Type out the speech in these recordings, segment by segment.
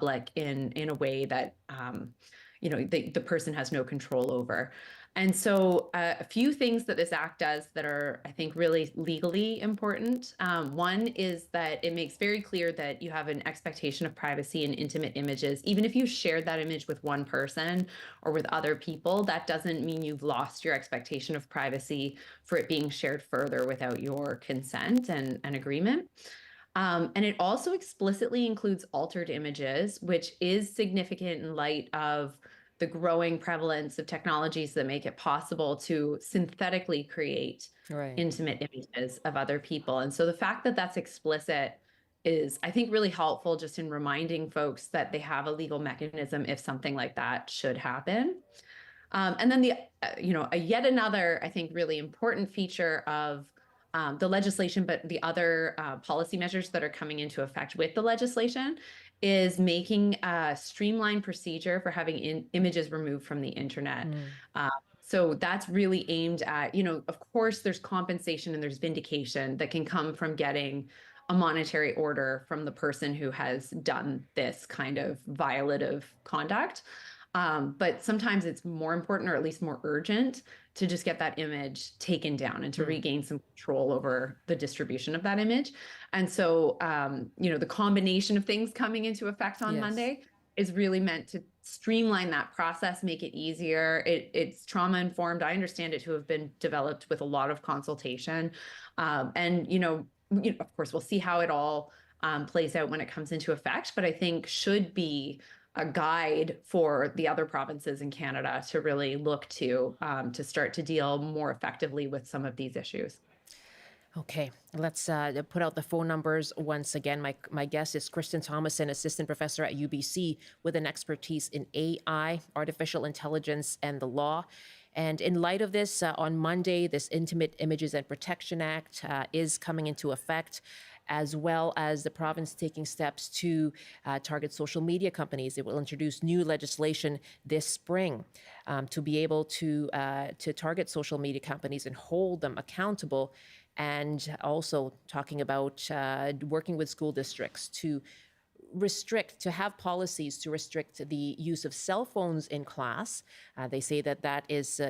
public in a way that the person has no control over. And so a few things that this act does that are, I think, really legally important. One is that it makes very clear that you have an expectation of privacy in intimate images. Even if you shared that image with one person or with other people, that doesn't mean you've lost your expectation of privacy for it being shared further without your consent and agreement. And it also explicitly includes altered images, which is significant in light of the growing prevalence of technologies that make it possible to synthetically create Right. intimate images of other people. And so the fact that that's explicit is, I think, really helpful just in reminding folks that they have a legal mechanism if something like that should happen. And then yet another, I think, really important feature of the legislation, but the other policy measures that are coming into effect with the legislation is making a streamlined procedure for having images removed from the internet. Mm. So that's really aimed at, of course, there's compensation and there's vindication that can come from getting a monetary order from the person who has done this kind of violative conduct. But sometimes it's more important, or at least more urgent, to just get that image taken down and to regain some control over the distribution of that image. And so, the combination of things coming into effect on Yes. Monday is really meant to streamline that process, make it easier. It's trauma informed. I understand it to have been developed with a lot of consultation. Of course, we'll see how it all plays out when it comes into effect, but I think should be a guide for the other provinces in Canada to really look to start to deal more effectively with some of these issues. Okay, let's put out the phone numbers once again. My guest is Kristen Thomason, assistant professor at UBC with an expertise in AI, artificial intelligence, and the law. And in light of this, on Monday, this Intimate Images and Protection Act is coming into effect, as well as the province taking steps to target social media companies. It will introduce new legislation this spring to be able to target social media companies and hold them accountable, and also talking about working with school districts to have policies to restrict the use of cell phones in class. They say that is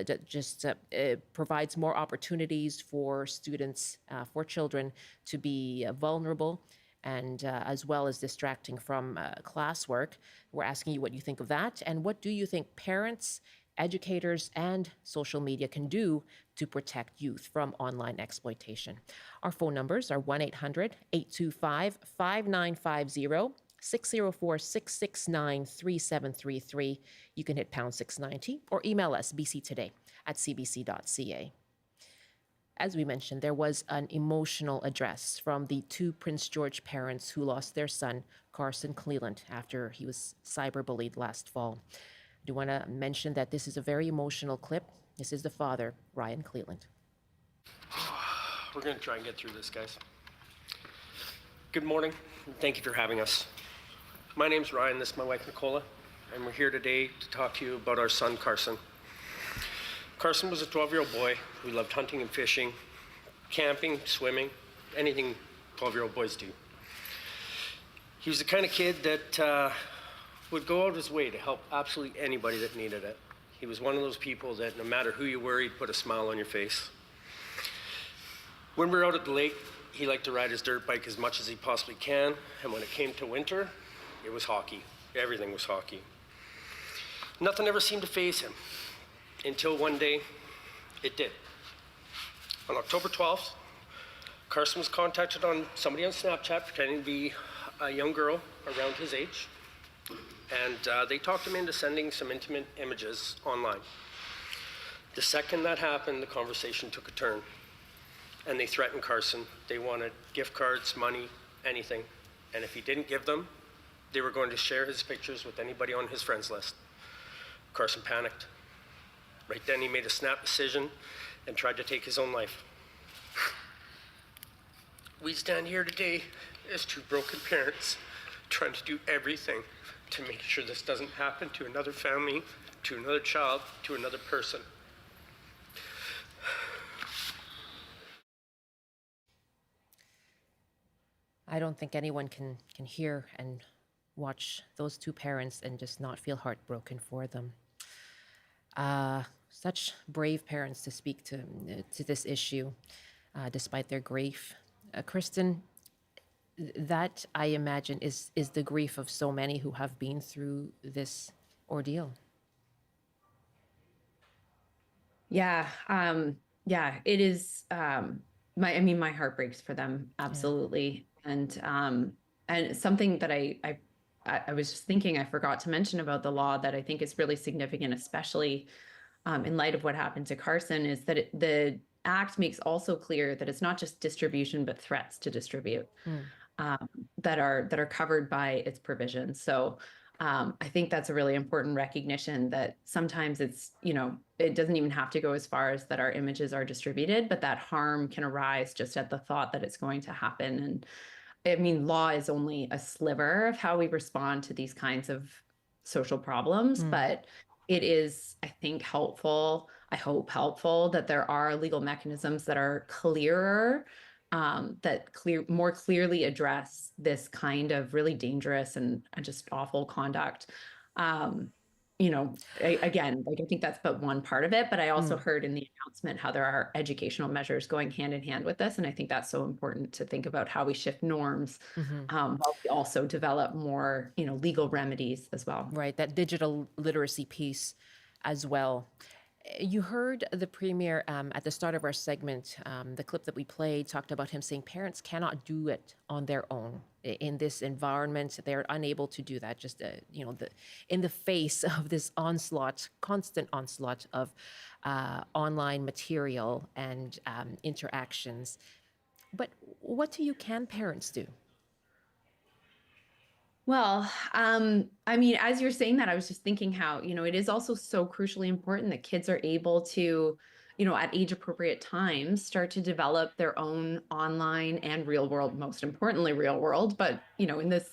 provides more opportunities for students, for children to be vulnerable, and as well as distracting from classwork. We're asking you what you think of that, and what do you think parents, educators, and social media can do to protect youth from online exploitation. Our phone numbers are 1-800-825-5950, 604-669-3733. You can hit pound 690 or email us bctoday@cbc.ca. As we mentioned, there was an emotional address from the two Prince George parents who lost their son, Carson Cleland, after he was cyberbullied last fall. I do want to mention that this is a very emotional clip. This is the father, Ryan Cleland. We're going to try and get through this, guys. Good morning, and thank you for having us. My name's Ryan, this is my wife, Nicola, and we're here today to talk to you about our son, Carson. Carson was a 12-year-old boy who loved hunting and fishing, camping, swimming, anything 12-year-old boys do. He was the kind of kid that would go out of his way to help absolutely anybody that needed it. He was one of those people that no matter who you were, he'd put a smile on your face. When we were out at the lake, he liked to ride his dirt bike as much as he possibly can, and when it came to winter, it was hockey. Everything was hockey. Nothing ever seemed to faze him, until one day, it did. On October 12th, Carson was contacted on somebody on Snapchat pretending to be a young girl around his age, and they talked him into sending some intimate images online. The second that happened, the conversation took a turn, and they threatened Carson. They wanted gift cards, money, anything, and if he didn't give them, they were going to share his pictures with anybody on his friends list. Carson panicked. Right then he made a snap decision and tried to take his own life. We stand here today as two broken parents trying to do everything to make sure this doesn't happen to another family, to another child, to another person. I don't think anyone can hear and watch those two parents and just not feel heartbroken for them. Such brave parents to speak to this issue, despite their grief. Kristen, that I imagine is the grief of so many who have been through this ordeal. Yeah. Yeah, it is, my heart breaks for them. Absolutely. And something that I was just thinking, I forgot to mention about the law that I think is really significant, especially in light of what happened to Carson, is that the act makes also clear that it's not just distribution, but threats to distribute that are covered by its provisions. So I think that's a really important recognition that sometimes it's, it doesn't even have to go as far as that our images are distributed, but that harm can arise just at the thought that it's going to happen. And I mean, law is only a sliver of how we respond to these kinds of social problems, but it is, I think, helpful, I hope helpful, that there are legal mechanisms that are clearer, that more clearly address this kind of really dangerous and just awful conduct. Again, like I think that's but one part of it, but I also heard in the announcement how there are educational measures going hand in hand with this. And I think that's so important to think about how we shift norms, while we also develop more, legal remedies as well. Right, that digital literacy piece as well. You heard the premier at the start of our segment, the clip that we played talked about him saying parents cannot do it on their own in this environment. They're unable to do that. Just in the face of this constant onslaught of online material and interactions. But what can parents do? Well, as you're saying that, I was just thinking how, it is also so crucially important that kids are able to, at age appropriate times, start to develop their own online and real world, most importantly, real world, but, in this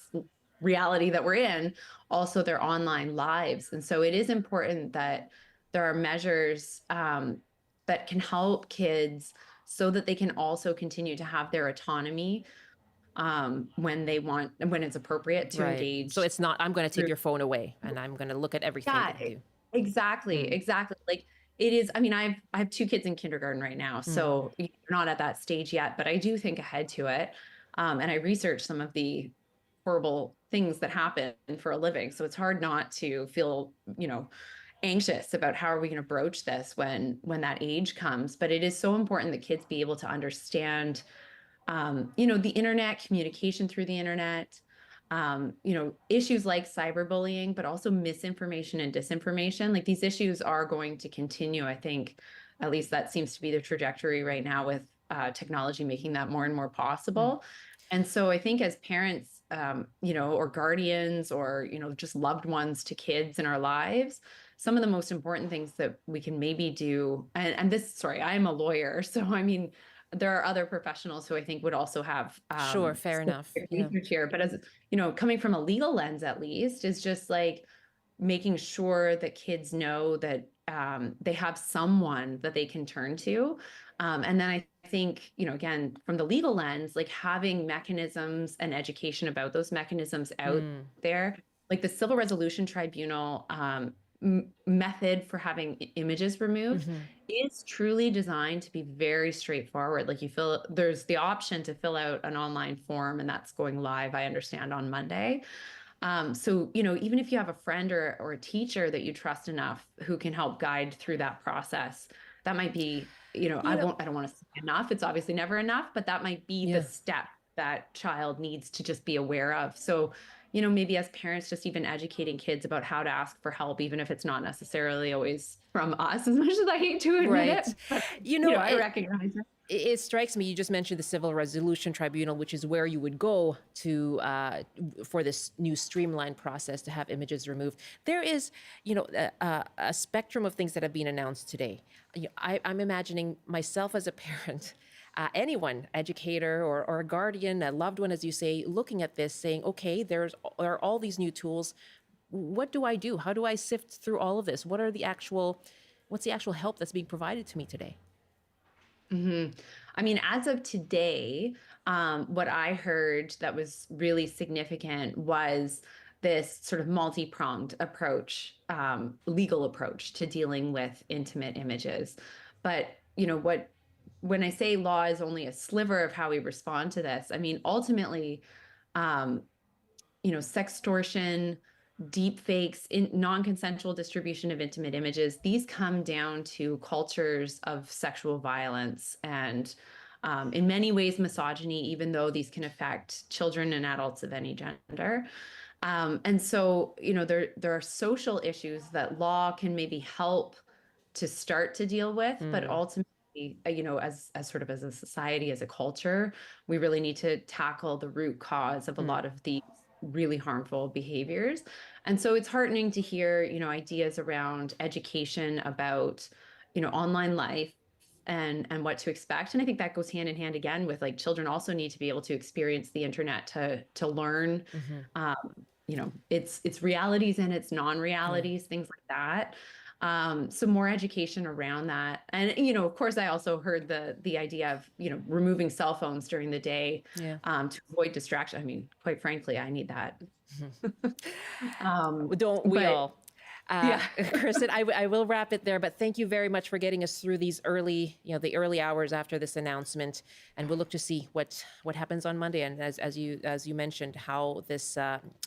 reality that we're in, also their online lives. And so it is important that there are measures that can help kids so that they can also continue to have their autonomy when it's appropriate to Right. engage. So it's not, I'm going to take your phone away and I'm going to look at everything that you do. Exactly. Like it is, I have two kids in kindergarten right now, so you're not at that stage yet, but I do think ahead to it. And I research some of the horrible things that happen for a living. So it's hard not to feel, anxious about how are we going to broach this when that age comes. But it is so important that kids be able to understand the internet, communication through the internet, issues like cyberbullying, but also misinformation and disinformation. Like these issues are going to continue. I think at least that seems to be the trajectory right now with technology making that more and more possible. And so I think as parents, or guardians or, just loved ones to kids in our lives, some of the most important things that we can maybe do, and I'm a lawyer. So, there are other professionals who I think would also have Sure, fair enough. research here. But as coming from a legal lens, at least, is just like making sure that kids know that they have someone that they can turn to. And then I think, again, from the legal lens, like having mechanisms and education about those mechanisms out there, like the Civil Resolution Tribunal method for having images removed is truly designed to be very straightforward. Like there's the option to fill out an online form, and that's going live, I understand, on Monday. So, even if you have a friend or a teacher that you trust enough who can help guide through that process, that might be, I don't want to say enough. It's obviously never enough, but that might be the step that child needs to just be aware of. So, maybe as parents, just even educating kids about how to ask for help, even if it's not necessarily always from us, as much as I hate to admit it. But, I recognize it. It strikes me, you just mentioned the Civil Resolution Tribunal, which is where you would go to for this new streamlined process to have images removed. There is, a spectrum of things that have been announced today. I'm imagining myself as a parent, anyone, educator or a guardian, a loved one, as you say, looking at this, saying, okay, there are all these new tools. What do I do? How do I sift through all of this? What's the actual help that's being provided to me today? As of today, what I heard that was really significant was this sort of multi-pronged approach, legal approach to dealing with intimate images. But, when I say law is only a sliver of how we respond to this, I mean, ultimately, sextortion, deep fakes, non-consensual distribution of intimate images, these come down to cultures of sexual violence and in many ways misogyny, even though these can affect children and adults of any gender. And so, there are social issues that law can maybe help to start to deal with, but ultimately, as sort of as a society, as a culture, we really need to tackle the root cause of a lot of these really harmful behaviors. And so it's heartening to hear, ideas around education about, online life and what to expect. And I think that goes hand in hand again with like children also need to be able to experience the internet to learn, its realities and its non-realities, things like that. So more education around that. And, of course, I also heard the idea of, removing cell phones during the day to avoid distraction. I mean, quite frankly, I need that. Don't we all? Yeah. Kristen, I will wrap it there, but thank you very much for getting us through these early, the early hours after this announcement, and we'll look to see what happens on Monday. And as you mentioned, how this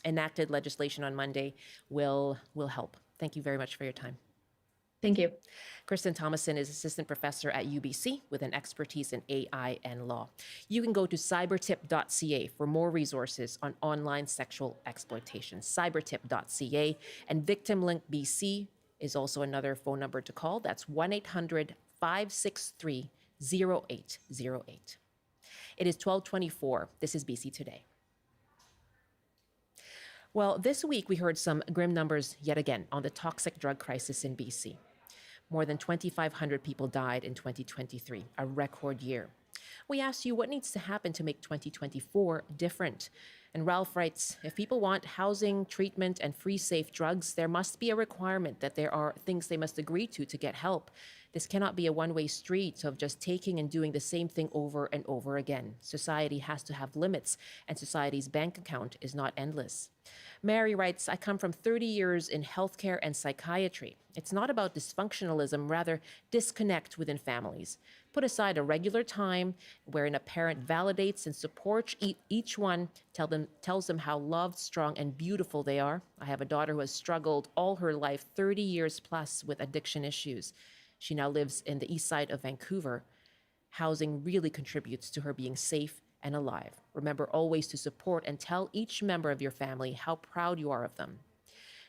enacted legislation on Monday will help. Thank you very much for your time. Thank you. Kristen Thomason is assistant professor at UBC with an expertise in AI and law. You can go to cybertip.ca for more resources on online sexual exploitation. Cybertip.ca, and Victim Link BC is also another phone number to call. That's 1-800-563-0808. It is 12:24. This is BC Today. Well, this week we heard some grim numbers yet again on the toxic drug crisis in BC. More than 2,500 people died in 2023, a record year. We asked you what needs to happen to make 2024 different. And Ralph writes, if people want housing, treatment, and free, safe drugs, there must be a requirement that there are things they must agree to get help. This cannot be a one-way street of just taking and doing the same thing over and over again. Society has to have limits, and society's bank account is not endless. Mary writes, I come from 30 years in healthcare and psychiatry. It's not about dysfunctionalism, rather disconnect within families. Put aside a regular time wherein a parent validates and supports each one, tells them how loved, strong, and beautiful they are. I have a daughter who has struggled all her life, 30 years plus, with addiction issues. She now lives in the east side of Vancouver. Housing really contributes to her being safe and alive. Remember always to support and tell each member of your family how proud you are of them.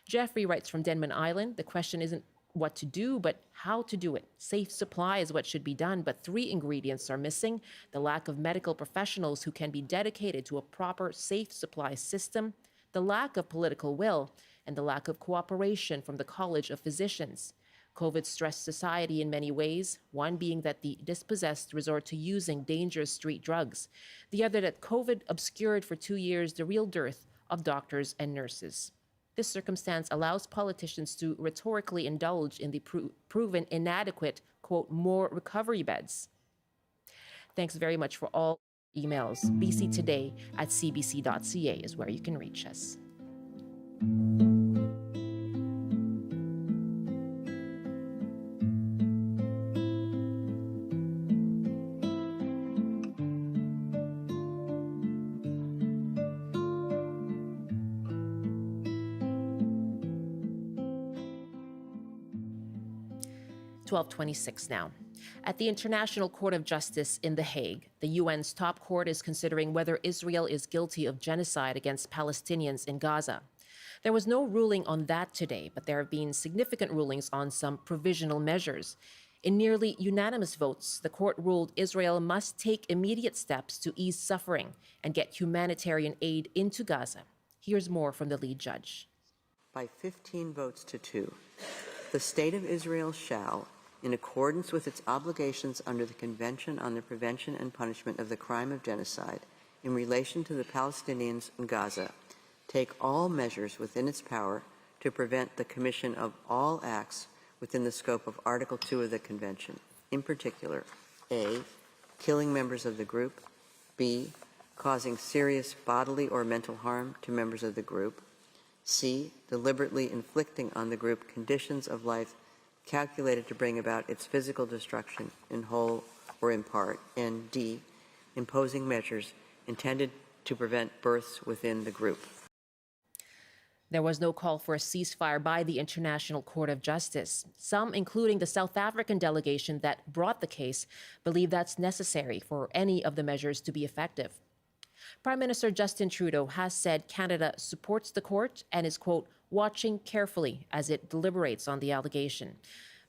Jeffrey writes from Denman Island, the question isn't what to do, but how to do it. Safe supply is what should be done, but 3 ingredients are missing: the lack of medical professionals who can be dedicated to a proper safe supply system, the lack of political will, and the lack of cooperation from the College of Physicians. COVID stressed society in many ways, one being that the dispossessed resort to using dangerous street drugs, the other that COVID obscured for 2 years the real dearth of doctors and nurses. This circumstance allows politicians to rhetorically indulge in the proven inadequate, quote, more recovery beds. Thanks very much for all emails. bctoday@cbc.ca is where you can reach us. $12:26 now. At the International Court of Justice in The Hague, the UN's top court is considering whether Israel is guilty of genocide against Palestinians in Gaza. There was no ruling on that today, but there have been significant rulings on some provisional measures. In nearly unanimous votes, the court ruled Israel must take immediate steps to ease suffering and get humanitarian aid into Gaza. Here's more from the lead judge. By 15 votes to 2, the State of Israel shall, in accordance with its obligations under the Convention on the Prevention and Punishment of the Crime of Genocide in relation to the Palestinians in Gaza, take all measures within its power to prevent the commission of all acts within the scope of Article 2 of the Convention, in particular, A, killing members of the group, B, causing serious bodily or mental harm to members of the group, C, deliberately inflicting on the group conditions of life calculated to bring about its physical destruction in whole or in part, and D, imposing measures intended to prevent births within the group. There was no call for a ceasefire by the International Court of Justice. Some, including the South African delegation that brought the case, believe that's necessary for any of the measures to be effective. Prime Minister Justin Trudeau has said Canada supports the court and is, quote, watching carefully as it deliberates on the allegation.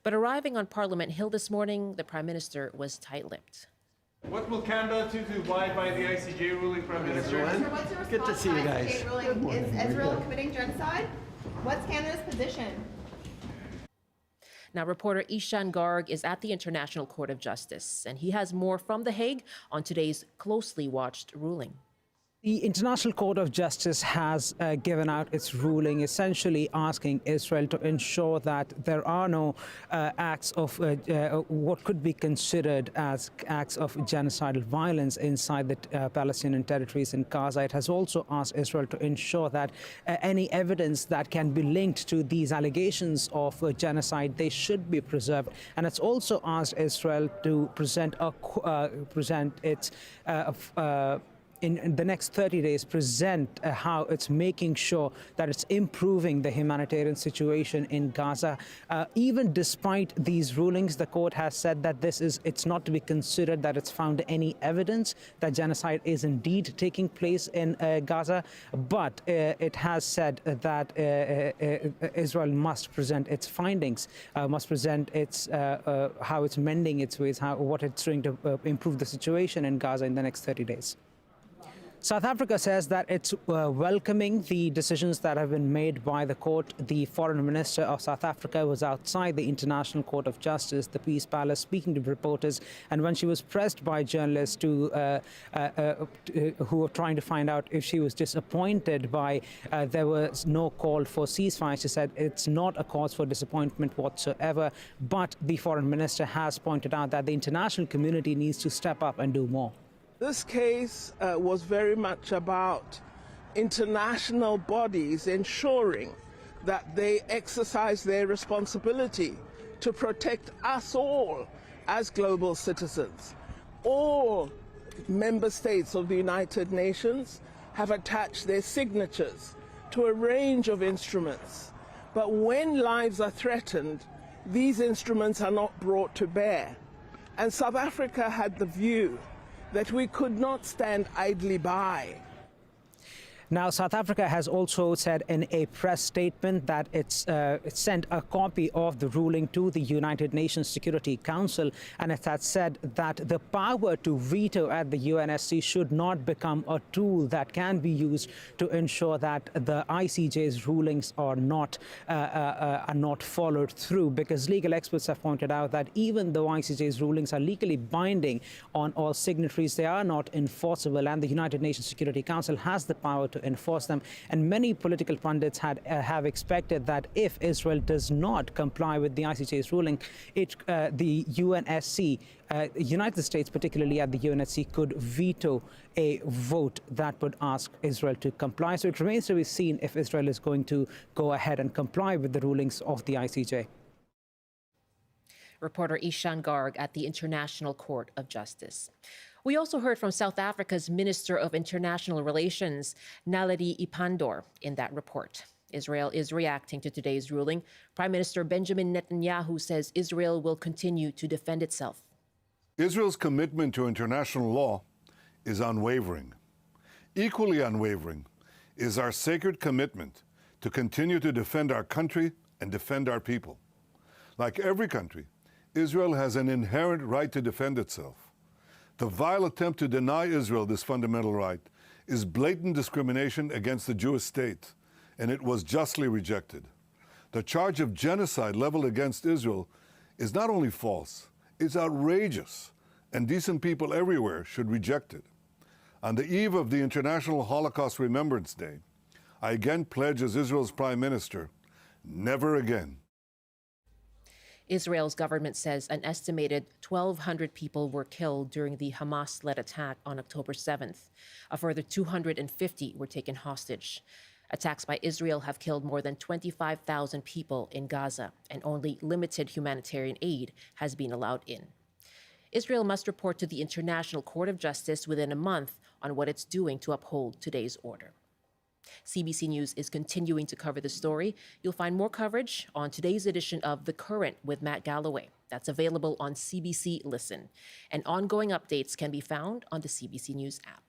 But arriving on Parliament Hill this morning, the Prime Minister was tight-lipped. What will Canada do to abide by the ICJ ruling, Prime Minister? What's your response Good to see you guys. to the ICJ ruling? Is Israel committing genocide? What's Canada's position? Now, reporter Ishan Garg is at the International Court of Justice, and he has more from The Hague on today's closely watched ruling. The International Court of Justice has given out its ruling, essentially asking Israel to ensure that there are no acts of what could be considered as acts of genocidal violence inside the Palestinian territories in Gaza. It has also asked Israel to ensure that any evidence that can be linked to these allegations of genocide, they should be preserved. And it's also asked Israel to present its in the next 30 days, present how it's making sure that it's improving the humanitarian situation in Gaza. Even despite these rulings, the court has said that it's not to be considered that it's found any evidence that genocide is indeed taking place in Gaza, but it has said that Israel must present its findings, must present its how it's mending its ways, what it's doing to improve the situation in Gaza in the next 30 days. South Africa says that it's welcoming the decisions that have been made by the court. The foreign minister of South Africa was outside the International Court of Justice, the Peace Palace, speaking to reporters. And when she was pressed by journalists who were trying to find out if she was disappointed by there was no call for ceasefire, she said it's not a cause for disappointment whatsoever. But the foreign minister has pointed out that the international community needs to step up and do more. This case was very much about international bodies ensuring that they exercise their responsibility to protect us all as global citizens. All member states of the United Nations have attached their signatures to a range of instruments. But when lives are threatened, these instruments are not brought to bear. And South Africa had the view that we could not stand idly by. Now, South Africa has also said in a press statement that it sent a copy of the ruling to the United Nations Security Council, and it has said that the power to veto at the UNSC should not become a tool that can be used to ensure that the ICJ's rulings are not followed through, because legal experts have pointed out that even though ICJ's rulings are legally binding on all signatories, they are not enforceable, and the United Nations Security Council has the power to enforce them. And many political pundits have expected that if Israel does not comply with the ICJ's ruling, the UNSC, United States, particularly at the UNSC, could veto a vote that would ask Israel to comply. So it remains to be seen if Israel is going to go ahead and comply with the rulings of the ICJ. Reporter Ishan Garg at the International Court of Justice. We also heard from South Africa's Minister of International Relations, Naledi Pandor, in that report. Israel is reacting to today's ruling. Prime Minister Benjamin Netanyahu says Israel will continue to defend itself. Israel's commitment to international law is unwavering. Equally unwavering is our sacred commitment to continue to defend our country and defend our people. Like every country, Israel has an inherent right to defend itself. The vile attempt to deny Israel this fundamental right is blatant discrimination against the Jewish state, and it was justly rejected. The charge of genocide leveled against Israel is not only false, it's outrageous, and decent people everywhere should reject it. On the eve of the International Holocaust Remembrance Day, I again pledge as Israel's Prime Minister, never again. Israel's government says an estimated 1,200 people were killed during the Hamas-led attack on October 7th. A further 250 were taken hostage. Attacks by Israel have killed more than 25,000 people in Gaza, and only limited humanitarian aid has been allowed in. Israel must report to the International Court of Justice within a month on what it's doing to uphold today's order. CBC News is continuing to cover the story. You'll find more coverage on today's edition of The Current with Matt Galloway. That's available on CBC Listen. And ongoing updates can be found on the CBC News app.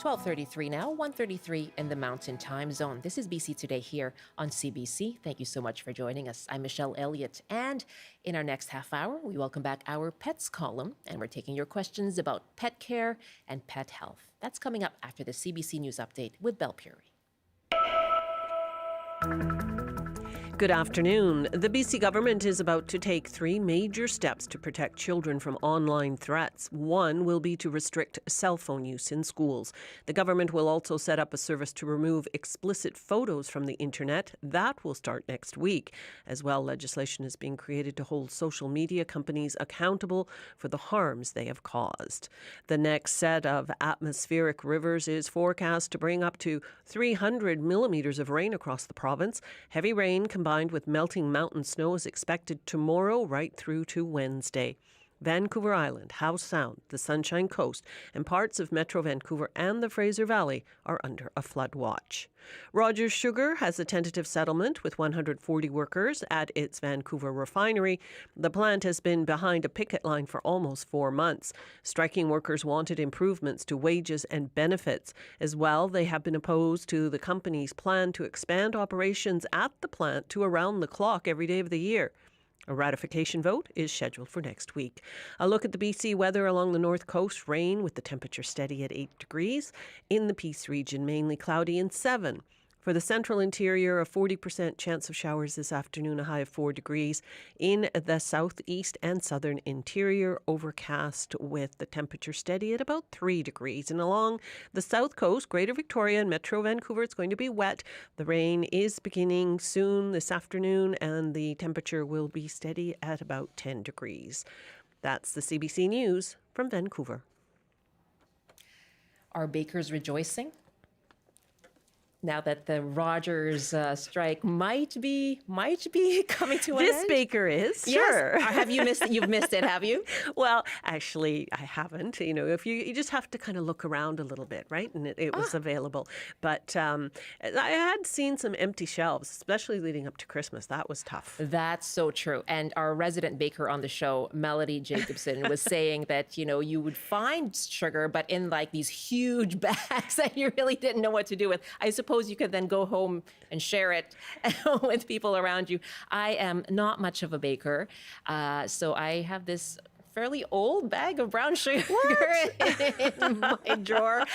.33 now, 1:33 in the Mountain Time Zone. This is BC Today here on CBC. Thank you so much for joining us. I'm Michelle Eliot, and in our next half hour, we welcome back our Pets column, and we're taking your questions about pet care and pet health. That's coming up after the CBC News Update with Belle Puri. Good afternoon. The BC government is about to take 3 major steps to protect children from online threats. One will be to restrict cell phone use in schools. The government will also set up a service to remove explicit photos from the internet. That will start next week. As well, legislation is being created to hold social media companies accountable for the harms they have caused. The next set of atmospheric rivers is forecast to bring up to 300 millimeters of rain across the province. Heavy rain combined with melting mountain snow is expected tomorrow right through to Wednesday. Vancouver Island, Howe Sound, the Sunshine Coast, and parts of Metro Vancouver and the Fraser Valley are under a flood watch. Rogers Sugar has a tentative settlement with 140 workers at its Vancouver refinery. The plant has been behind a picket line for almost 4 months. Striking workers wanted improvements to wages and benefits. As well, they have been opposed to the company's plan to expand operations at the plant to around the clock every day of the year. A ratification vote is scheduled for next week. A look at the BC weather along the north coast. Rain with the temperature steady at 8 degrees. In the Peace region, mainly cloudy and 7. For the central interior, a 40% chance of showers this afternoon, a high of 4 degrees. In the southeast and southern interior, overcast with the temperature steady at about 3 degrees. And along the south coast, Greater Victoria and Metro Vancouver, it's going to be wet. The rain is beginning soon this afternoon, and the temperature will be steady at about 10 degrees. That's the CBC News from Vancouver. Are bakers rejoicing now that the Rogers strike might be coming to an end? This baker is, sure. Yes. Have you missed it? You've missed it, have you? Well, actually, I haven't. You know, if you just have to kind of look around a little bit, right? And it was available. But I had seen some empty shelves, especially leading up to Christmas. That was tough. That's so true. And our resident baker on the show, Melody Jacobson, was saying that, you know, you would find sugar, but in like these huge bags that you really didn't know what to do with. I suppose you could then go home and share it with people around you. I am not much of a baker, so I have this fairly old bag of brown sugar in my drawer.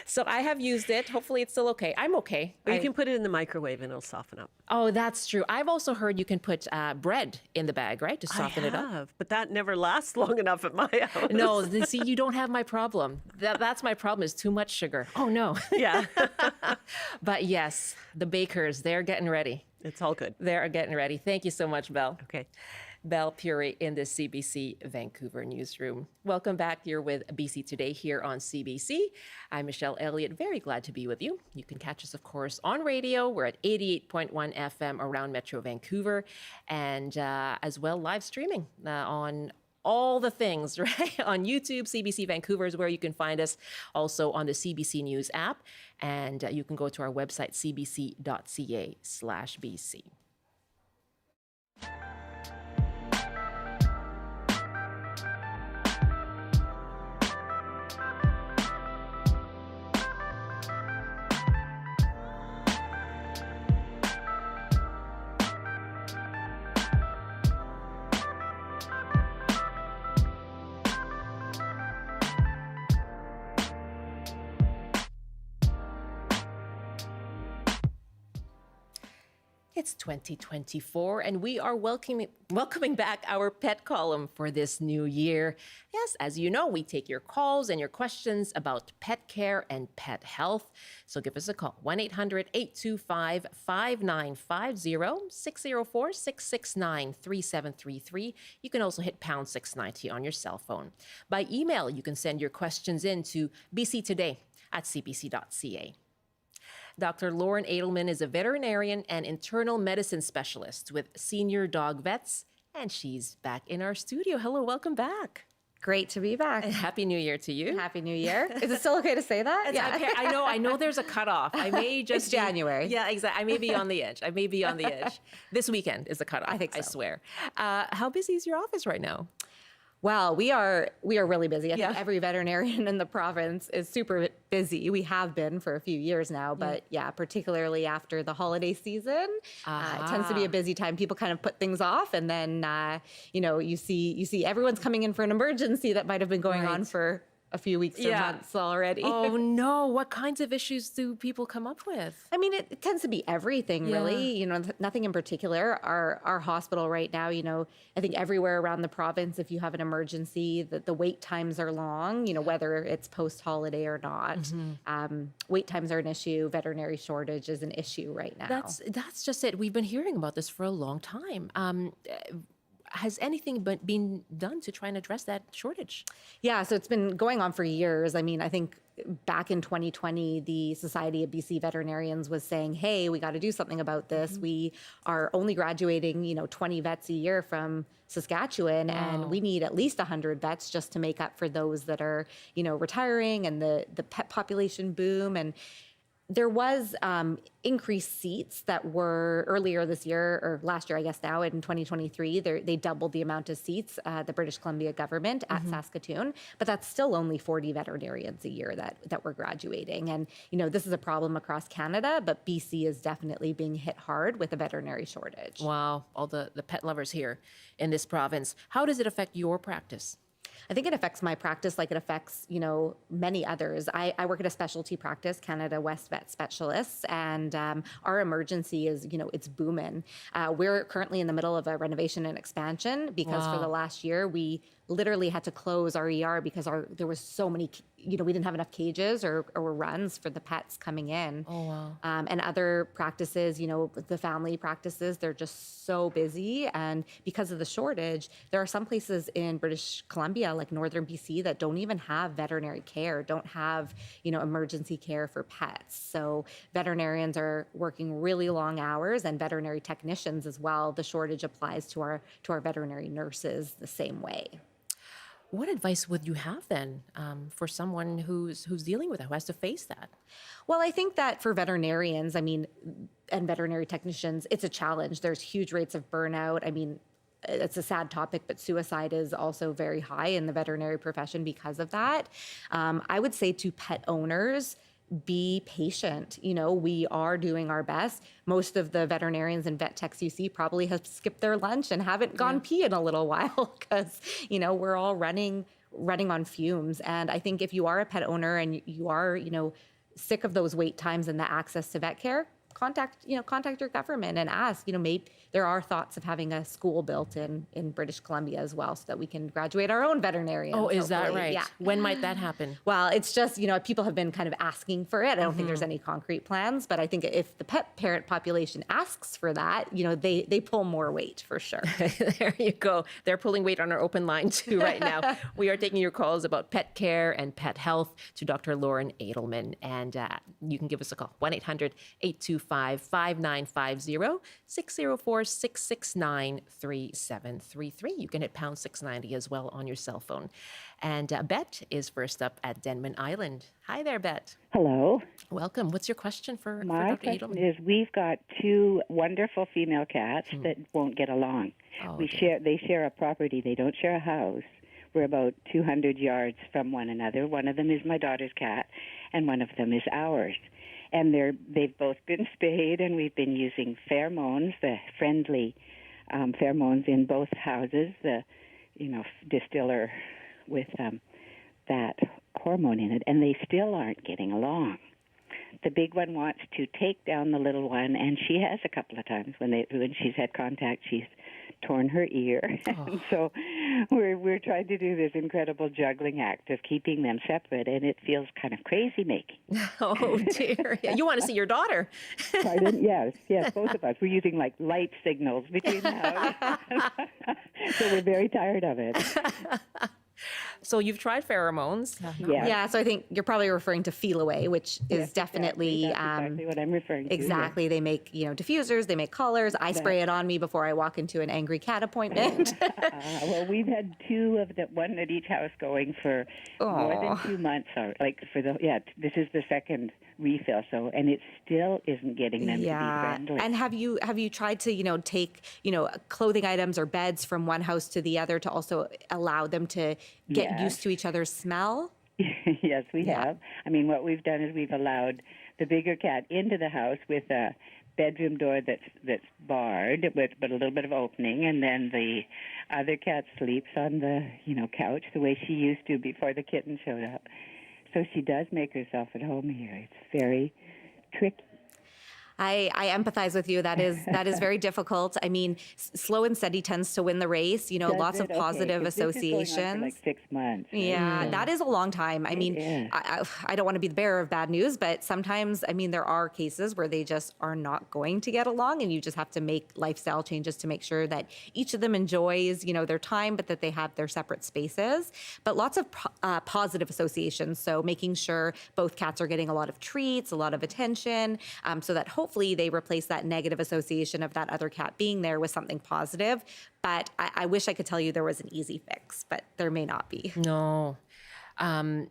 So I have used it. Hopefully it's still okay. I'm okay. Or you can put it in the microwave and it'll soften up. Oh, that's true. I've also heard you can put bread in the bag, right? To soften it up. But that never lasts long enough at my house. No, see, you don't have my problem. That's my problem, is too much sugar. Oh, no. Yeah. But yes, the bakers, they're getting ready. It's all good. They're getting ready. Thank you so much, Belle. Okay. Belle Puri in the CBC Vancouver newsroom. Welcome back. You're with BC Today here on CBC. I'm Michelle Eliot. Very glad to be with you. You can catch us, of course, on radio. We're at 88.1 FM around Metro Vancouver, and as well live streaming on all the things, right? On YouTube, CBC Vancouver is where you can find us. Also on the CBC News app, and you can go to our website, cbc.ca/BC. It's 2024, and we are welcoming back our pet column for this new year. Yes, as you know, we take your calls and your questions about pet care and pet health. So give us a call, 1-800-825-5950, 604-669-3733. You can also hit pound 690 on your cell phone. By email, you can send your questions in to bctoday@cbc.ca. Dr. Lauren Adelman is a veterinarian and internal medicine specialist with Senior Dog Vets, and she's back in our studio. Hello, welcome back. Great to be back. And Happy New Year to you. Happy New Year. Is it still okay to say that? Yeah. Okay, I know there's a cutoff. I may just It's January. Yeah, exactly. I may be on the edge. This weekend is the cutoff. I think so. I swear. How busy is your office right now? Well, we are really busy. I Yeah. think every veterinarian in the province is super busy. We have been for a few years now, but yeah, particularly after the holiday season, it tends to be a busy time. People kind of put things off, and then you see everyone's coming in for an emergency that might have been going on for a few weeks or months already. Oh no, what kinds of issues do people come up with? I mean, it tends to be everything, really. Nothing in particular. Our hospital right now, I think everywhere around the province, if you have an emergency, the wait times are long. Whether it's post-holiday or not, wait times are an issue. Veterinary shortage is an issue right now. That's just it. We've been hearing about this for a long time. Has anything been done to try and address that shortage? Yeah, so it's been going on for years. I mean, I think back in 2020, the Society of BC Veterinarians was saying, hey, we got to do something about this. We are only graduating, 20 vets a year from Saskatchewan, and we need at least 100 vets just to make up for those that are, retiring and the pet population boom. And there was increased seats that were earlier this year, or last year, I guess now, in 2023. They doubled the amount of seats, the British Columbia government at Saskatoon, but that's still only 40 veterinarians a year that were graduating. And, this is a problem across Canada, but BC is definitely being hit hard with a veterinary shortage. Wow, all the pet lovers here in this province. How does it affect your practice? I think it affects my practice like it affects, many others. I work at a specialty practice, Canada West Vet Specialists, and our emergency is, it's booming. We're currently in the middle of a renovation and expansion because for the last year, we literally had to close our ER because there was so many, we didn't have enough cages or runs for the pets coming in. Oh, wow. And other practices, the family practices, they're just so busy. And because of the shortage, there are some places in British Columbia, like northern BC, that don't even have veterinary care, don't have, emergency care for pets. So veterinarians are working really long hours, and veterinary technicians as well. The shortage applies to our veterinary nurses the same way. What advice would you have then for someone who's dealing with that, who has to face that? Well, I think that for veterinarians, and veterinary technicians, it's a challenge. There's huge rates of burnout. I mean, it's a sad topic, but suicide is also very high in the veterinary profession because of that. I would say to pet owners, be patient. We are doing our best. Most of the veterinarians and vet techs you see probably have skipped their lunch and haven't gone pee in a little while because, we're all running on fumes. And I think if you are a pet owner and you are, sick of those wait times and the access to vet care, contact your government and ask, maybe there are thoughts of having a school built in British Columbia as well so that we can graduate our own veterinarians. Oh, is that hopefully. right? Yeah. When might that happen? Well, it's just, people have been kind of asking for it. I don't think there's any concrete plans, but I think if the pet parent population asks for that, they pull more weight for sure. There you go. They're pulling weight on our open line too right now. We are taking your calls about pet care and pet health to Dr. Lauren Adelman. And you can give us a call, 1-800-825-5950, 604-669-3733. You can hit pound 690 as well on your cell phone. And Bet is first up at Denman Island. Hi there, Bet. Hello. Welcome. What's your question for My Dr. question Adelman? is, we've got two wonderful female cats that won't get along. They share a property. They don't share a house. We're about 200 yards from one another. One of them is my daughter's cat, and one of them is ours. And they've both been spayed, and we've been using pheromones, the friendly pheromones in both houses, the distiller with that hormone in it, and they still aren't getting along. the big one wants to take down the little one, and she has a couple of times when she's had contact, she's torn her ear. And so we're trying to do this incredible juggling act of keeping them separate, and it feels kind of crazy making. Oh, dear. Yeah, you want to see your daughter. Pardon? Yes, both of us. We're using like light signals between the house. So we're very tired of it. So you've tried pheromones. Yeah, so I think you're probably referring to Feel Away, which is definitely exactly what I'm referring to. Exactly. They make, diffusers, they make collars. I spray it on me before I walk into an angry cat appointment. Well, we've had one at each house going for more than 2 months. This is the second refill, and it still isn't getting them to be friendly. And have you tried to, take, clothing items or beds from one house to the other to also allow them to get used to each other's smell? Yes, we have. I mean, what we've done is we've allowed the bigger cat into the house with a bedroom door that's barred, but a little bit of opening, and then the other cat sleeps on the couch the way she used to before the kitten showed up. So she does make herself at home here. It's very tricky. I empathize with you. That is very difficult. I mean, slow and steady tends to win the race. Lots of positive associations. This is going on for like 6 months. Right? Yeah, that is a long time. I mean, I don't want to be the bearer of bad news, but sometimes, there are cases where they just are not going to get along, and you just have to make lifestyle changes to make sure that each of them enjoys, their time, but that they have their separate spaces. But lots of positive associations. So making sure both cats are getting a lot of treats, a lot of attention, so that hopefully they replace that negative association of that other cat being there with something positive. But I wish I could tell you there was an easy fix, but there may not be. No. And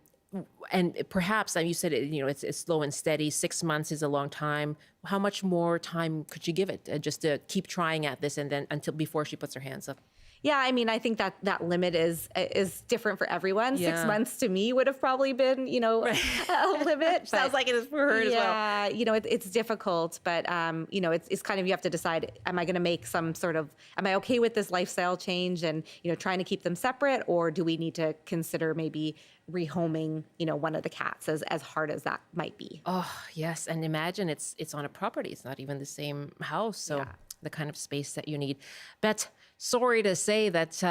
perhaps, you said it's slow and steady. 6 months is a long time. How much more time could you give it just to keep trying at this, and then before she puts her hands up? Yeah, I think that limit is different for everyone. Yeah. 6 months to me would have probably been, a limit. Sounds like it is for her as well. Yeah, it's difficult, but it's kind of, you have to decide: am I going to make am I okay with this lifestyle change and trying to keep them separate, or do we need to consider maybe rehoming one of the cats, as hard as that might be? Oh yes, and imagine it's on a property; it's not even the same house, so the kind of space that you need. But sorry to say that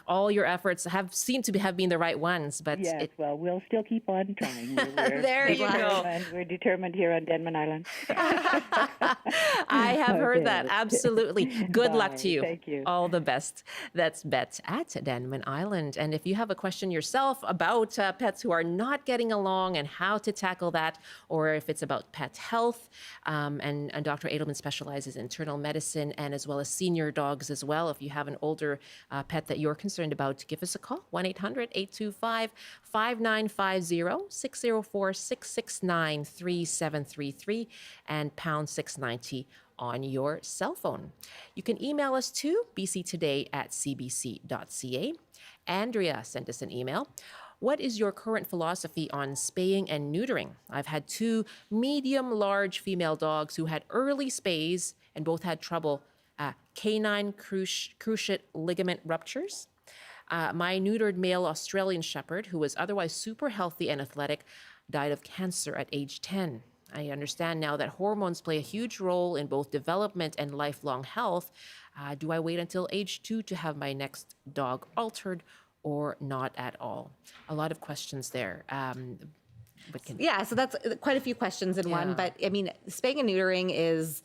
all your efforts seem to have been the right ones, but well, we'll still keep on trying. There you go. We're determined here on Denman Island. I have heard that. Absolutely. Good luck to you. Thank you. All the best. That's Bet at Denman Island. And if you have a question yourself about pets who are not getting along and how to tackle that, or if it's about pet health, and Dr. Adelman specializes in internal medicine and as well as senior dogs as well. If you have an older pet that you're concerned about, give us a call, 1-800-825-5950, 604-669-3733, and pound 690 on your cell phone. You can email us to bctoday@cbc.ca. Andrea sent us an email. What is your current philosophy on spaying and neutering? I've had 2 medium-large female dogs who had early spays and both had trouble canine cruciate ligament ruptures. My neutered male Australian Shepherd, who was otherwise super healthy and athletic, died of cancer at age 10. I understand now that hormones play a huge role in both development and lifelong health. Do I wait until age 2 to have my next dog altered, or not at all? A lot of questions there. So that's quite a few questions in one. But spaying and neutering is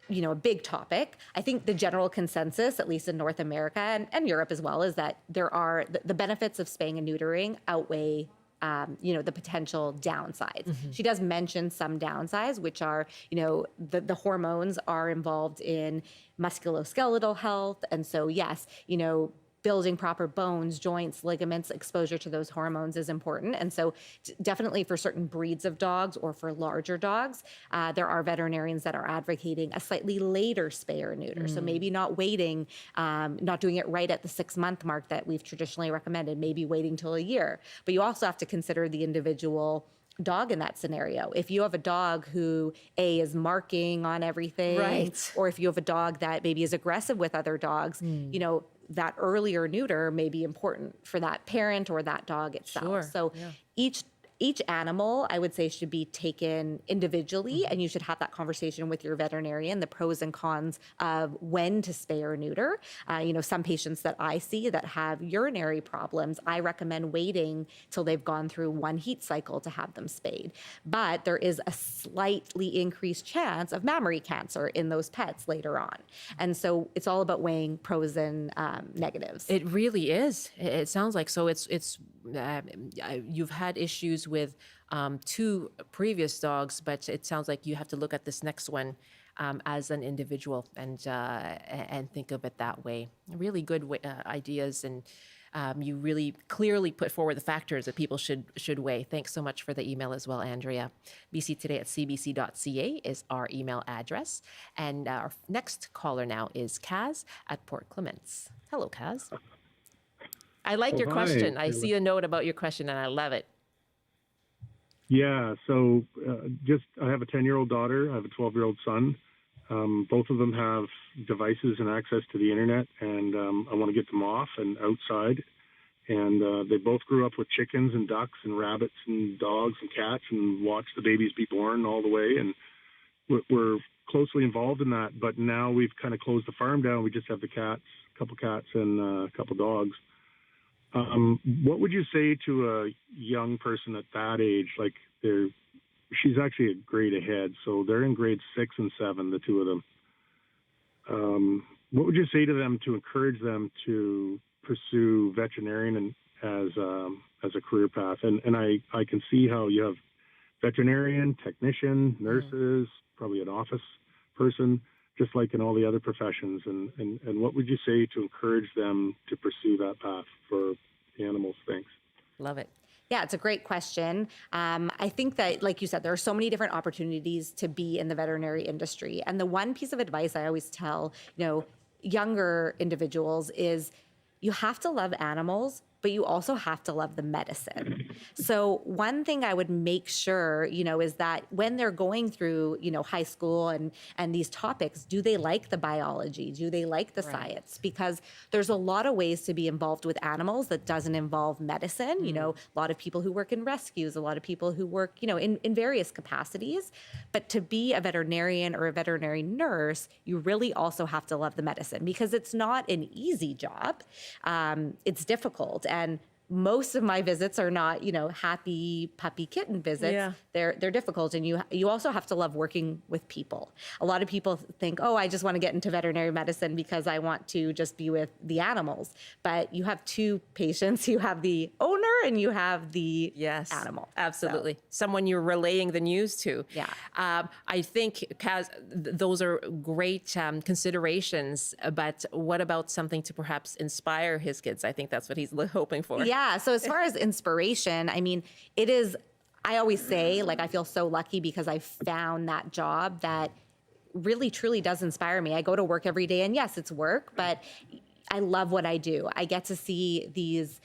a big topic. I think the general consensus, at least in North America and Europe as well, is that there are the benefits of spaying and neutering outweigh the potential downsides. Mm-hmm. She does mention some downsides, which are, the hormones are involved in musculoskeletal health. And so, yes, building proper bones, joints, ligaments, exposure to those hormones is important. And so definitely for certain breeds of dogs or for larger dogs, there are veterinarians that are advocating a slightly later spay or neuter. So maybe not waiting, not doing it right at the 6-month mark that we've traditionally recommended, maybe waiting till a year. But you also have to consider the individual dog in that scenario. If you have a dog who is marking on everything, right, or if you have a dog that maybe is aggressive with other dogs, that earlier neuter may be important for that parent or that dog itself. Sure. So each each animal, I would say, should be taken individually, and you should have that conversation with your veterinarian, the pros and cons of when to spay or neuter. Some patients that I see that have urinary problems, I recommend waiting till they've gone through one heat cycle to have them spayed. But there is a slightly increased chance of mammary cancer in those pets later on. And so it's all about weighing pros and negatives. It really is. It sounds like so. You've had issues with 2 previous dogs, but it sounds like you have to look at this next one as an individual and think of it that way. Really good ideas, and you really clearly put forward the factors that people should weigh. Thanks so much for the email as well, Andrea. bctoday@cbc.ca is our email address. And our next caller now is Kaz at Port Clements. Hello, Kaz. I like your question. I see a note about your question, and I love it. Yeah, so I have a 10-year-old daughter. I have a 12-year-old son. Both of them have devices and access to the internet, and I want to get them off and outside. And they both grew up with chickens and ducks and rabbits and dogs and cats and watched the babies be born all the way. And we're closely involved in that. But now we've kind of closed the farm down. We just have the cats, a couple cats and a couple dogs. What would you say to a young person at that age? Like she's actually a grade ahead, so they're in grade 6 and 7, the two of them. What would you say to them to encourage them to pursue veterinarian as a career path? And I can see how you have veterinarian, technician, nurses, probably an office person, just like in all the other professions. And what would you say to encourage them to pursue that path for the animals? Thanks. Love it. Yeah, it's a great question. I think that, like you said, there are so many different opportunities to be in the veterinary industry. And the one piece of advice I always tell, younger individuals is you have to love animals, but you also have to love the medicine. So one thing I would make sure, is that when they're going through, high school and these topics, do they like the biology? Do they like the science? Because there's a lot of ways to be involved with animals that doesn't involve medicine. A lot of people who work in rescues, a lot of people who work, in various capacities. But to be a veterinarian or a veterinary nurse, you really also have to love the medicine, because it's not an easy job. It's difficult. And most of my visits are not, happy puppy kitten visits. Yeah. They're difficult. And you also have to love working with people. A lot of people think, oh, I just want to get into veterinary medicine because I want to just be with the animals. But you have 2 patients. You have the owner and you have the animal. Absolutely. So. Someone you're relaying the news to. Yeah. I think, Kaz, those are great considerations, but what about something to perhaps inspire his kids? I think that's what he's hoping for. Yeah. So as far as inspiration, I always say, I feel so lucky because I found that job that really, truly does inspire me. I go to work every day, and yes, it's work, but I love what I do. I get to see these,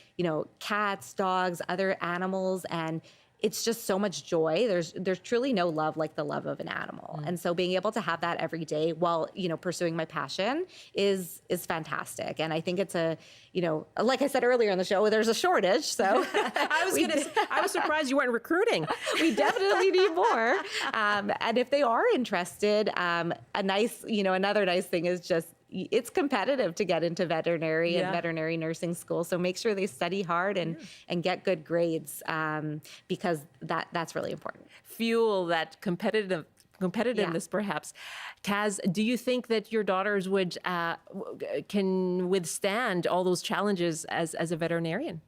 cats, dogs, other animals, and it's just so much joy. There's truly no love like the love of an animal. And so being able to have that every day while, pursuing my passion is fantastic. And I think it's like I said earlier in the show, there's a shortage. So I was surprised you weren't recruiting. We definitely need more. And if they are interested, another nice thing is just, it's competitive to get into veterinary and veterinary nursing school. So make sure they study hard and get good grades, because that's really important. Fuel that competitiveness, perhaps. Kaz, do you think that your daughters can withstand all those challenges as a veterinarian?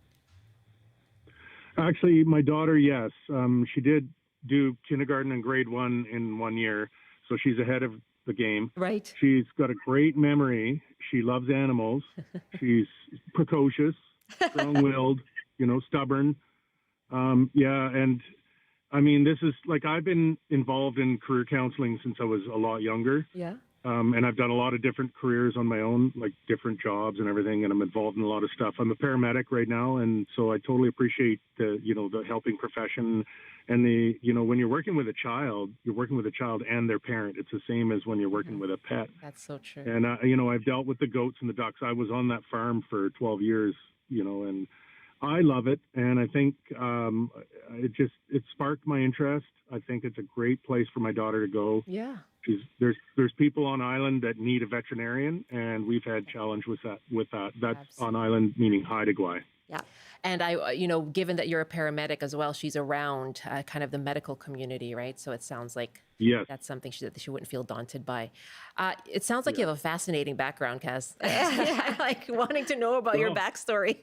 Actually, my daughter, yes. She did do kindergarten and grade 1 in 1 year, so she's ahead of the game. Right. She's got a great memory. She loves animals. She's precocious, strong-willed, stubborn. And this is I've been involved in career counseling since I was a lot younger. Yeah. And I've done a lot of different careers on my own, different jobs and everything, and I'm involved in a lot of stuff. I'm a paramedic right now, and so I totally appreciate the helping profession. And when you're working with a child, you're working with a child and their parent. It's the same as when you're working with a pet. That's so true. And I've dealt with the goats and the ducks. I was on that farm for 12 years, and I love it, and I think it sparked my interest. I think it's a great place for my daughter to go. Yeah. There's people on island that need a veterinarian, and we've had challenge with that. That's Absolutely. on island, meaning Haida Gwaii. Yeah. And given that you're a paramedic as well, she's around kind of the medical community, right? So it sounds like Yes. that's something that she wouldn't feel daunted by. It sounds like you have a fascinating background, Kaz. I like wanting to know about your backstory.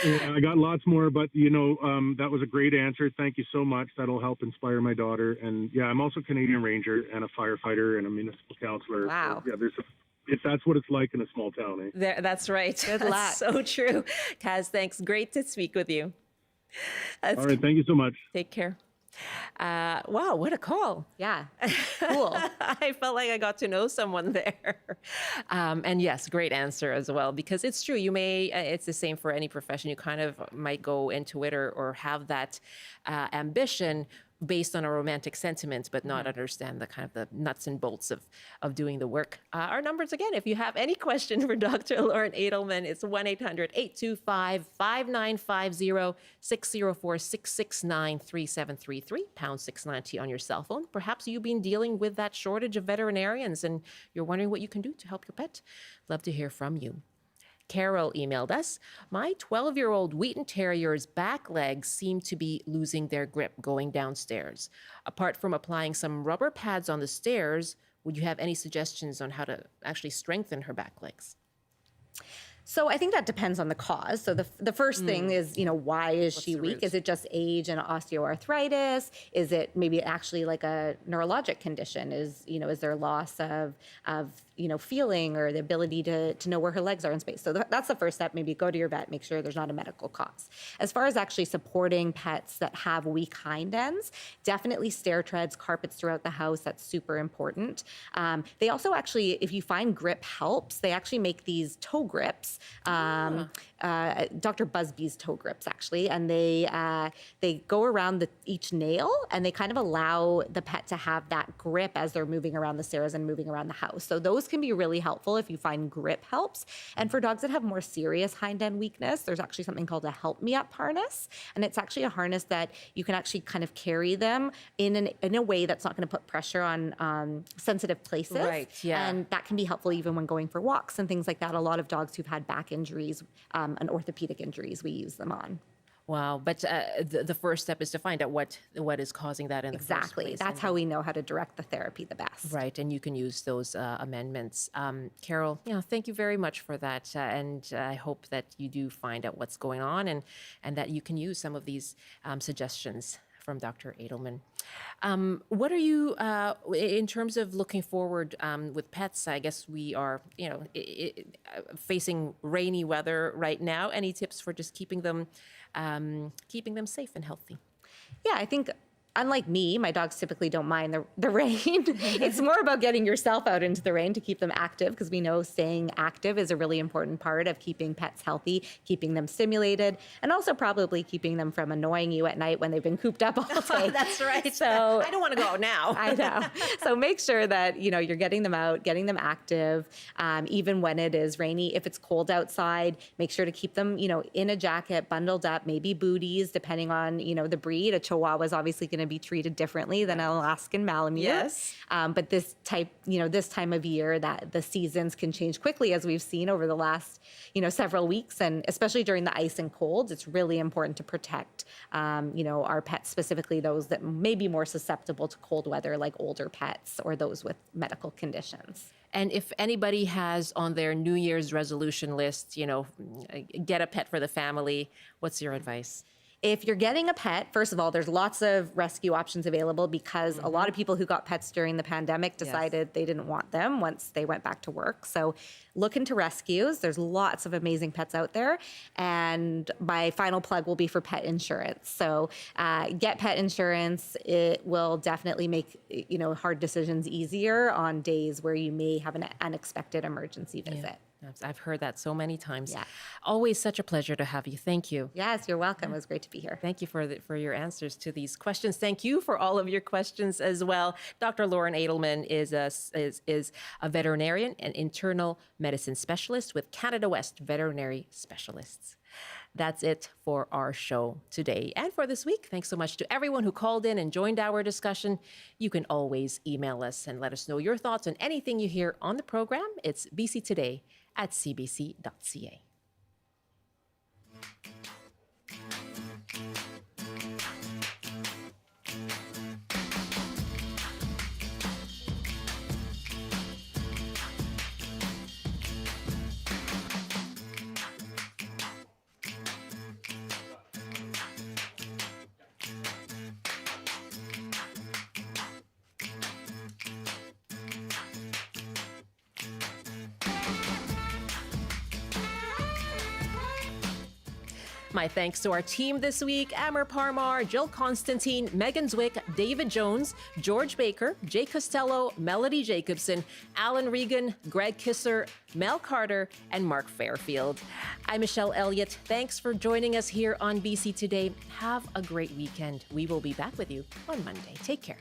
Yeah, I got lots more, but that was a great answer. Thank you so much. That'll help inspire my daughter. And yeah, I'm also a Canadian Ranger and a firefighter and a municipal councillor. Wow. So, yeah, if that's what it's like in a small town. Eh? That's right. Good That's luck. so true. Kaz, thanks. Great to speak with you. All right, thank you so much. Take care. Wow, what a call. Yeah. Cool. I felt like I got to know someone there. And yes, great answer as well, because it's true. You may, it's the same for any profession. You kind of might go into it or have that ambition based on a romantic sentiment, but not understand the kind of the nuts and bolts of doing the work. Our numbers again, if you have any question for Dr. Lauren Adelman, it's 1-800-825-5950, 604-669-3733, pound 690 on your cell phone. Perhaps you've been dealing with that shortage of veterinarians and you're wondering what you can do to help your pet. Love to hear from you. Carol emailed us, my 12-year-old Wheaton Terrier's back legs seem to be losing their grip going downstairs. Apart from applying some rubber pads on the stairs, would you have any suggestions on how to actually strengthen her back legs? So I think that depends on the cause. So the first thing is, why is she weak? root? Is it just age and osteoarthritis? Is it maybe actually like a neurologic condition? Is there loss of feeling or the ability to know where her legs are in space? So that's the first step. Maybe go to your vet, make sure there's not a medical cause. As far as actually supporting pets that have weak hind ends, definitely stair treads, carpets throughout the house. That's super important. They also actually, if you find grip helps, they actually make these toe grips. Dr. Busby's toe grips, actually, and they go around each nail, and they kind of allow the pet to have that grip as they're moving around the stairs and moving around the house. So those can be really helpful if you find grip helps. And for dogs that have more serious hind end weakness, there's actually something called a help me up harness, and it's actually a harness that you can actually kind of carry them in a way that's not going to put pressure on sensitive places. Right, yeah. And that can be helpful even when going for walks and things like that. A lot of dogs who've had back injuries and orthopedic injuries, we use them on. Wow, but the first step is to find out what is causing that in the first place. That's how we know how to direct the therapy the best. Right, and you can use those amendments. Carol, thank you very much for that, and I hope that you do find out what's going on and that you can use some of these suggestions from Dr. Adelman. What are you, in terms of looking forward with pets? I guess we are, facing rainy weather right now. Any tips for just keeping them safe and healthy? Yeah, I think unlike me, my dogs typically don't mind the rain. It's more about getting yourself out into the rain to keep them active, because we know staying active is a really important part of keeping pets healthy, keeping them stimulated, and also probably keeping them from annoying you at night when they've been cooped up all day. That's right. So I don't want to go out now. I know. So make sure that, you're getting them out, getting them active, even when it is rainy. If it's cold outside, make sure to keep them, in a jacket, bundled up, maybe booties, depending on, the breed. A Chihuahua is obviously going to be treated differently than an Alaskan Malamute. Yes. But this time of year, that the seasons can change quickly, as we've seen over the last, several weeks, and especially during the ice and colds, it's really important to protect, our pets, specifically those that may be more susceptible to cold weather, like older pets or those with medical conditions. And if anybody has on their New Year's resolution list, get a pet for the family, what's your advice? If you're getting a pet, first of all, there's lots of rescue options available, because a lot of people who got pets during the pandemic decided they didn't want them once they went back to work. So look into rescues. There's lots of amazing pets out there. And my final plug will be for pet insurance. So get pet insurance. It will definitely make, hard decisions easier on days where you may have an unexpected emergency visit. Yeah. I've heard that so many times. Yeah. Always such a pleasure to have you. Thank you. Yes, you're welcome. It was great to be here. Thank you for your answers to these questions. Thank you for all of your questions as well. Dr. Lauren Adelman is a veterinarian and internal medicine specialist with Canada West Veterinary Specialists. That's it for our show today and for this week. Thanks so much to everyone who called in and joined our discussion. You can always email us and let us know your thoughts on anything you hear on the program. It's bctoday@cbc.ca. My thanks to our team this week: Amber Parmar, Jill Constantine, Megan Zwick, David Jones, George Baker, Jay Costello, Melody Jacobson, Alan Regan, Greg Kisser, Mel Carter, and Mark Fairfield. I'm Michelle Eliot. Thanks for joining us here on BC Today. Have a great weekend. We will be back with you on Monday. Take care.